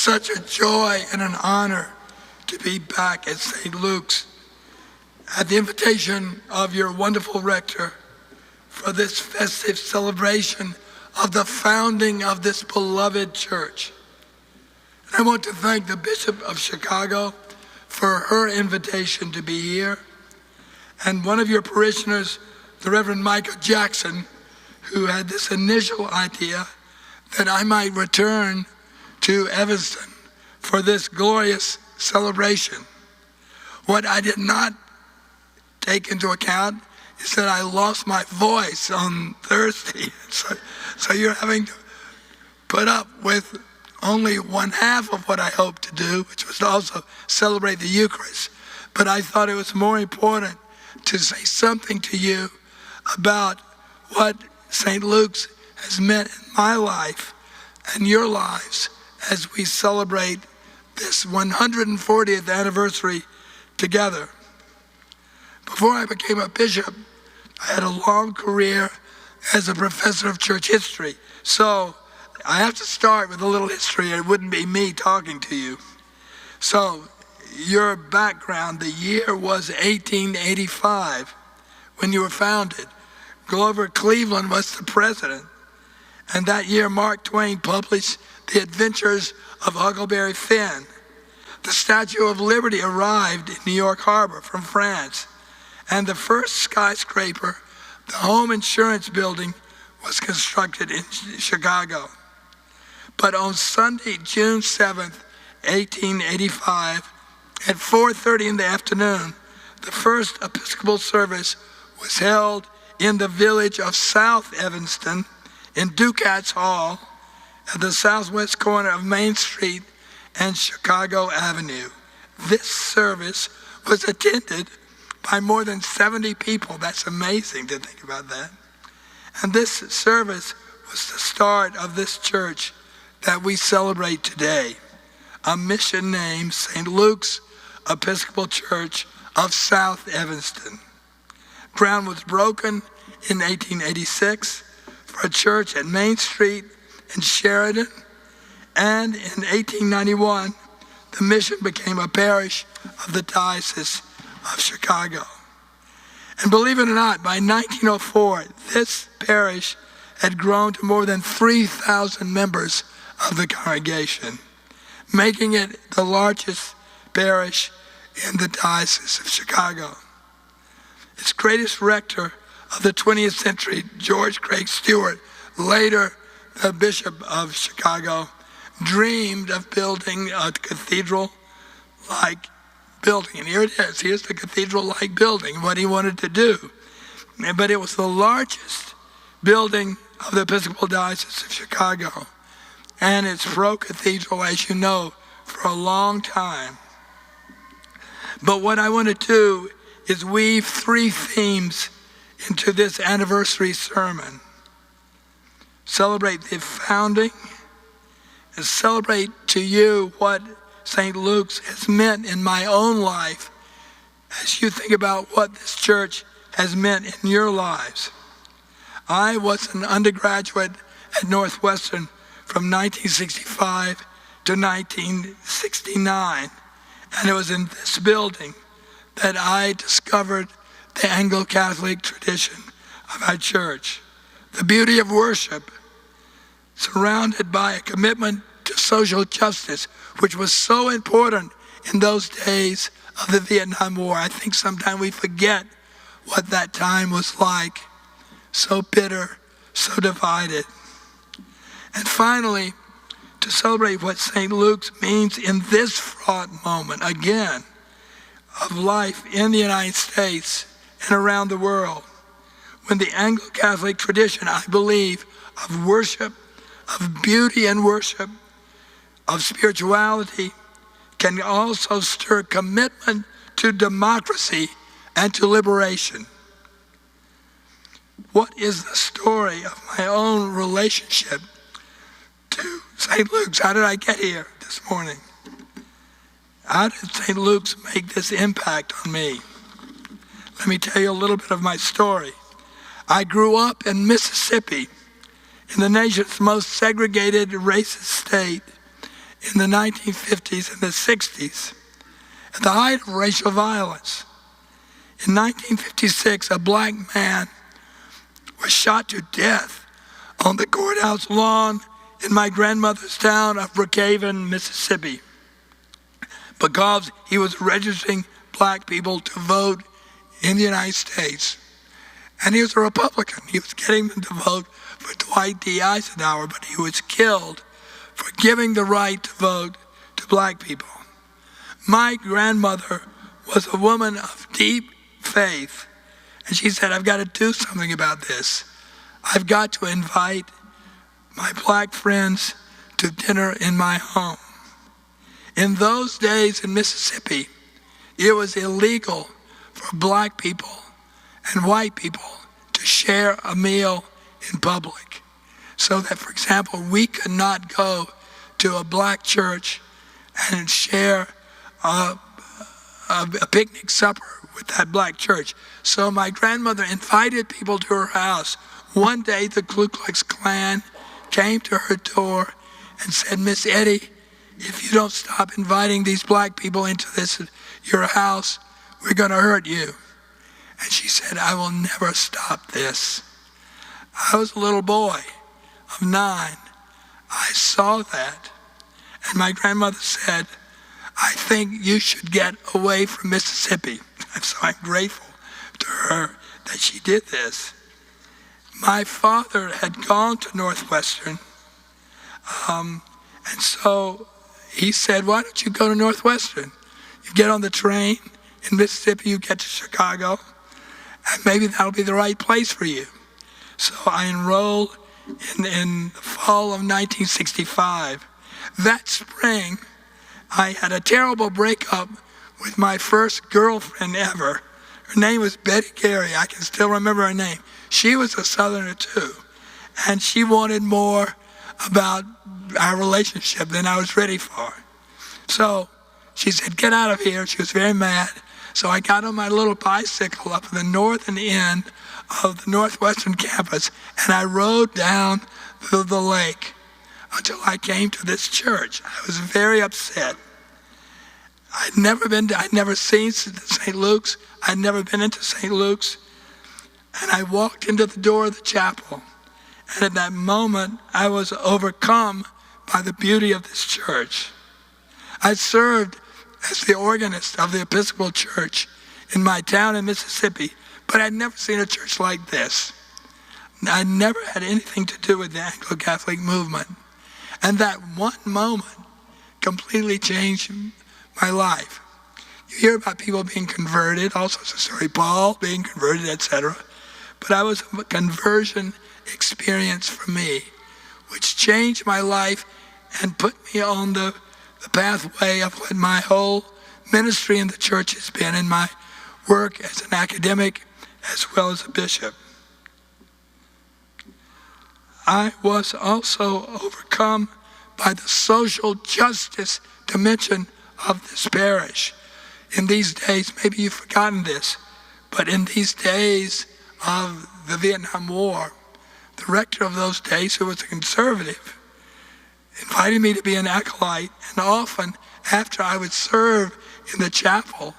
such a joy and an honor to be back at St. Luke's at the invitation of your wonderful rector for this festive celebration of the founding of this beloved church. And I want to thank the Bishop of Chicago for her invitation to be here, and one of your parishioners, the Reverend Micah Jackson, who had this initial idea that I might return to Evanston for this glorious celebration. What I did not take into account is that I lost my voice on Thursday. So you're having to put up with only one half of what I hoped to do, which was to also celebrate the Eucharist. But I thought it was more important to say something to you about what St. Luke's has meant in my life and your lives as we celebrate this 140th anniversary together. Before I became a bishop, I had a long career as a professor of church history. So I have to start with a little history. It wouldn't be me talking to you. So your background, the year was 1885 when you were founded. Grover Cleveland was the president. And that year, Mark Twain published The Adventures of Huckleberry Finn. The Statue of Liberty arrived in New York Harbor from France. And the first skyscraper, the home insurance building, was constructed in Chicago. But on Sunday, June 7th, 1885, at 4:30 in the afternoon, the first Episcopal service was held in the village of South Evanston in Ducat's Hall at the southwest corner of Main Street and Chicago Avenue. This service was attended by more than 70 people. That's amazing to think about that. And this service was the start of this church that we celebrate today, a mission named St. Luke's Episcopal Church of South Evanston. Ground was broken in 1886 for a church at Main Street in Sheridan, and in 1891, the mission became a parish of the Diocese of Chicago. And believe it or not, by 1904, this parish had grown to more than 3,000 members of the congregation, making it the largest parish in the Diocese of Chicago. Its greatest rector of the 20th century, George Craig Stewart, later the Bishop of Chicago, dreamed of building a cathedral-like building. And here it is. Here's the cathedral-like building, what he wanted to do. But it was the largest building of the Episcopal Diocese of Chicago. And it's pro-cathedral, as you know, for a long time. But what I want to do is weave three themes into this anniversary sermon. Celebrate the founding, and celebrate to you what St. Luke's has meant in my own life as you think about what this church has meant in your lives. I was an undergraduate at Northwestern from 1965 to 1969, and it was in this building that I discovered the Anglo-Catholic tradition of our church, the beauty of worship, surrounded by a commitment to social justice, which was so important in those days of the Vietnam War. I think sometimes we forget what that time was like, so bitter, so divided. And finally, to celebrate what St. Luke's means in this fraught moment, again, of life in the United States and around the world, when the Anglo-Catholic tradition, I believe, of worship, of beauty and worship, of spirituality, can also stir commitment to democracy and to liberation. What is the story of my own relationship to St. Luke's? How did I get here this morning? How did St. Luke's make this impact on me? Let me tell you a little bit of my story. I grew up in Mississippi, in the nation's most segregated racist state, in the 1950s and the 60s, at the height of racial violence. In 1956, a black man was shot to death on the courthouse lawn in my grandmother's town of Brookhaven, Mississippi, because he was registering black people to vote in the United States. And he was a Republican. He was getting them to vote for Dwight D. Eisenhower, but he was killed for giving the right to vote to black people. My grandmother was a woman of deep faith, and she said, I've got to do something about this. I've got to invite my black friends to dinner in my home. In those days in Mississippi, it was illegal for black people and white people to share a meal in public. So that, for example, we could not go to a black church and share a picnic supper with that black church. So my grandmother invited people to her house. One day the Ku Klux Klan came to her door and said, Miss Eddie, if you don't stop inviting these black people into your house, we're going to hurt you. And she said, I will never stop this. I was a little boy of 9. I saw that. And my grandmother said, I think you should get away from Mississippi. And so I'm grateful to her that she did this. My father had gone to Northwestern, and so he said, why don't you go to Northwestern? You get on the train in Mississippi, you get to Chicago, and maybe that'll be the right place for you. So I enrolled in the fall of 1965. That spring, I had a terrible breakup with my first girlfriend ever. Her name was Betty Gary. I can still remember her name. She was a Southerner too, and she wanted more about our relationship than I was ready for. So she said, get out of here. She was very mad. So I got on my little bicycle up at the northern end of the Northwestern campus, and I rode down the lake until I came to this church. I was very upset. I'd never seen St. Luke's. I'd never been into St. Luke's. And I walked into the door of the chapel. And at that moment, I was overcome by the beauty of this church. I served as the organist of the Episcopal church in my town in Mississippi, but I'd never seen a church like this. I never had anything to do with the Anglo-Catholic movement. And that one moment completely changed my life. You hear about people being converted, all sorts of stories, Paul being converted, etc. But I was a conversion experience for me, which changed my life and put me on the pathway of what my whole ministry in the church has been, in my work as an academic as well as a bishop. I was also overcome by the social justice dimension of this parish. In these days, maybe you've forgotten this, but in these days of the Vietnam War, the rector of those days, who was a conservative, invited me to be an acolyte, and often after I would serve in the chapel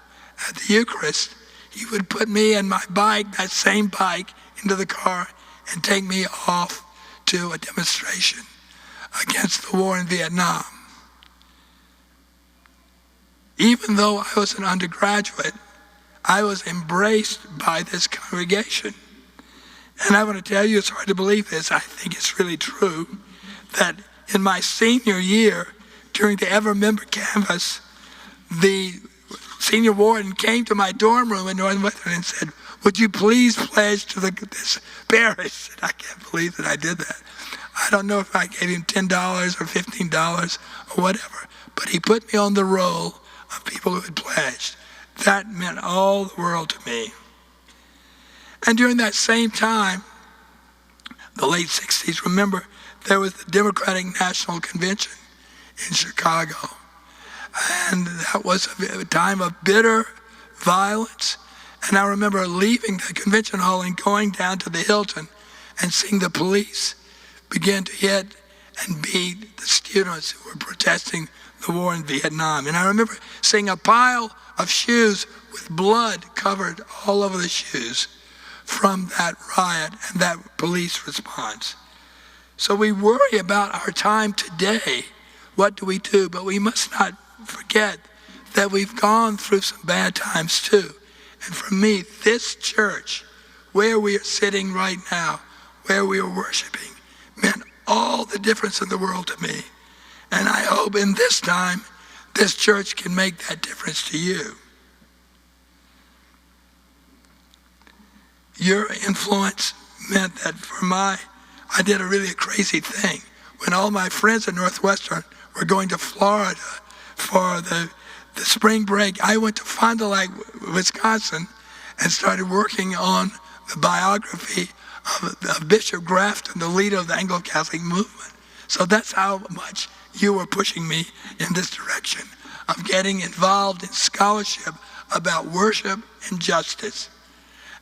at the Eucharist, he would put me and my bike, that same bike, into the car and take me off to a demonstration against the war in Vietnam. Even though I was an undergraduate, I was embraced by this congregation. And I want to tell you, it's hard to believe this, I think it's really true, that in my senior year, during the Ever Member canvass, the senior warden came to my dorm room in Northwestern and said, would you please pledge to this parish? And I can't believe that I did that. I don't know if I gave him $10 or $15 or whatever, but he put me on the roll of people who had pledged. That meant all the world to me. And during that same time, the late 60s, remember, there was the Democratic National Convention in Chicago. And that was a time of bitter violence. And I remember leaving the convention hall and going down to the Hilton and seeing the police begin to hit and beat the students who were protesting the war in Vietnam. And I remember seeing a pile of shoes with blood covered all over the shoes from that riot and that police response. So we worry about our time today. What do we do? But we must not forget that we've gone through some bad times too. And for me, this church, where we are sitting right now, where we are worshiping, meant all the difference in the world to me. And I hope in this time, this church can make that difference to you. Your influence meant that I did a really crazy thing. When all my friends at Northwestern were going to Florida for the spring break, I went to Fond du Lac, Wisconsin, and started working on the biography of Bishop Grafton, the leader of the Anglo-Catholic movement. So that's how much you were pushing me in this direction of getting involved in scholarship about worship and justice.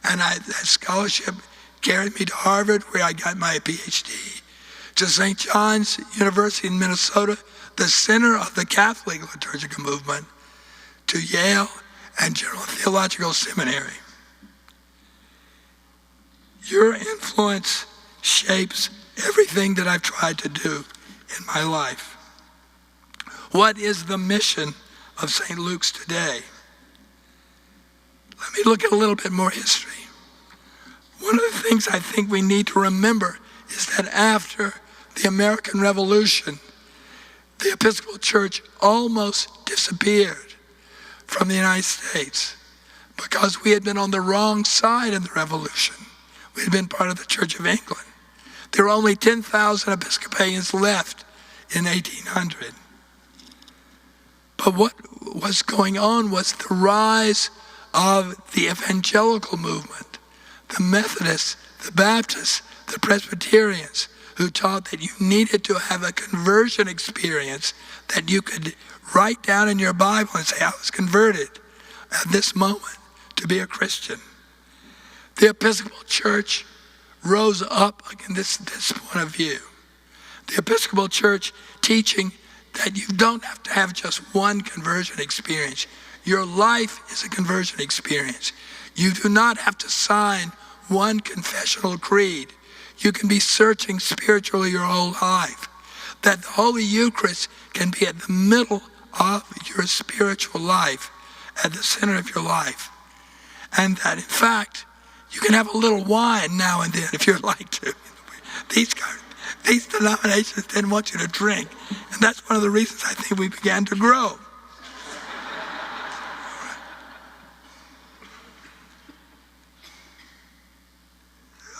And that scholarship carried me to Harvard, where I got my PhD, to St. John's University in Minnesota, the center of the Catholic liturgical movement, to Yale and General Theological Seminary. Your influence shapes everything that I've tried to do in my life. What is the mission of St. Luke's today? Let me look at a little bit more history. One of the things I think we need to remember is that after the American Revolution, the Episcopal Church almost disappeared from the United States because we had been on the wrong side of the Revolution. We had been part of the Church of England. There were only 10,000 Episcopalians left in 1800. But what was going on was the rise of the evangelical movement, the Methodists, the Baptists, the Presbyterians, who taught that you needed to have a conversion experience that you could write down in your Bible and say, I was converted at this moment to be a Christian. The Episcopal Church rose up in this point of view. The Episcopal Church teaching that you don't have to have just one conversion experience. Your life is a conversion experience. You do not have to sign one confessional creed. You can be searching spiritually your whole life. That the Holy Eucharist can be at the middle of your spiritual life, at the center of your life. And that, in fact, you can have a little wine now and then if you'd like to. These denominations didn't want you to drink. And that's one of the reasons I think we began to grow.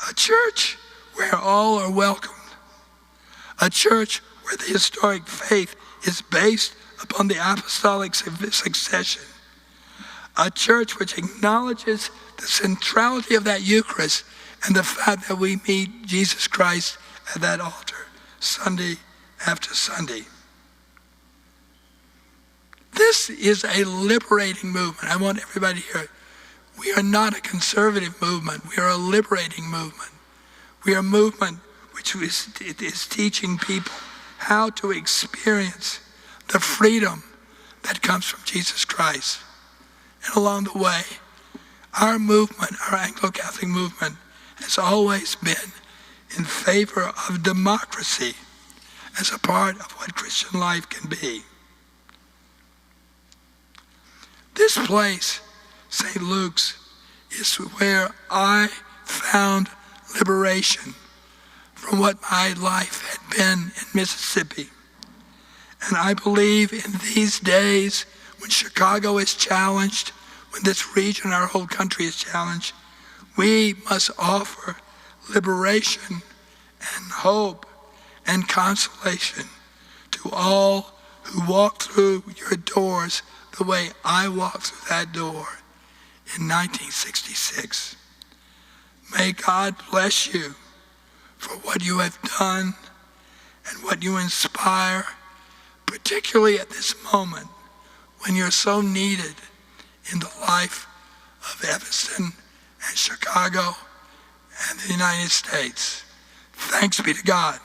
A church where all are welcomed. A church where the historic faith is based upon the apostolic succession. A church which acknowledges the centrality of that Eucharist and the fact that we meet Jesus Christ at that altar Sunday after Sunday. This is a liberating movement. I want everybody to hear it. We are not a conservative movement. We are a liberating movement. We are a movement which is teaching people how to experience the freedom that comes from Jesus Christ. And along the way, our movement, our Anglo-Catholic movement, has always been in favor of democracy as a part of what Christian life can be. This place, St. Luke's, is where I found liberation from what my life had been in Mississippi. And I believe in these days when Chicago is challenged, when this region, our whole country is challenged, we must offer liberation and hope and consolation to all who walk through your doors the way I walked through that door in 1966. May God bless you for what you have done and what you inspire, particularly at this moment when you're so needed in the life of Evanston and Chicago and the United States. Thanks be to God.